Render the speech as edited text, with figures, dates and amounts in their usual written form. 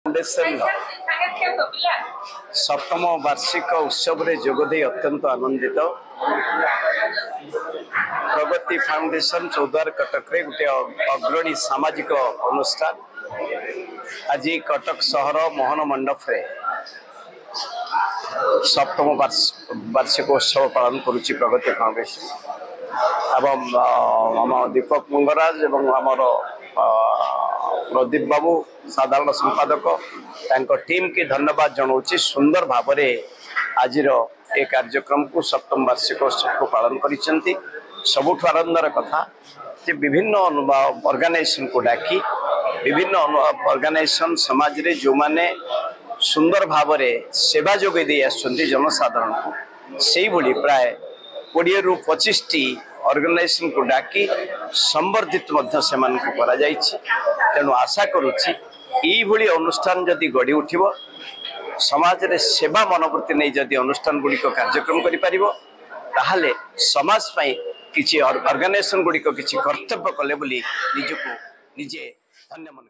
Foundation सप्तम वार्षिक उत्सव रे जोगदे अत्यंत आनंदित। प्रगति फाउंडेशन चौद्वार कटक रे गोटे अग्रणी सामाजिक अनुष्ठान आज कटक सहर मोहन मंडप रे सप्तम वार्षिक उत्सव पालन करुच्ची प्रगति फाउंडेशन एवं आम दीपक मंगराज एवं आमर प्रदीप बाबू साधारण संपादक टीम की धन्यवाद जनाऊँ। सुंदर भाव आज ये कार्यक्रम को सप्तम वार्षिक उत्सव को पालन करिसेंती। सबुठ आनंदर कथा जे विभिन्न ऑर्गेनाइजेशन को डाकी विभिन्न ऑर्गेनाइजेशन समाज रे जो माने सुंदर भाव सेवा जोगे दे आसुंती जनसाधारण को सेही भली प्राय 20 रु 25 टी ऑर्गेनाइजेशन को डाकी संवर्धित मध्य सेमान को करा जायछि। तेणु आशा करुच्ची यही अनुष्ठान जदि गढ़ी उठिबो समाज रे सेवा मनोवृत्ति नहीं जदि अनुष्ठान गुड़िक कार्यक्रम करि परिबो ताहाले समाज पई किछि ऑर्गेनाइजेशन गुड़िक किछि कर्तव्य कले बोली निजको निजे धन्य मन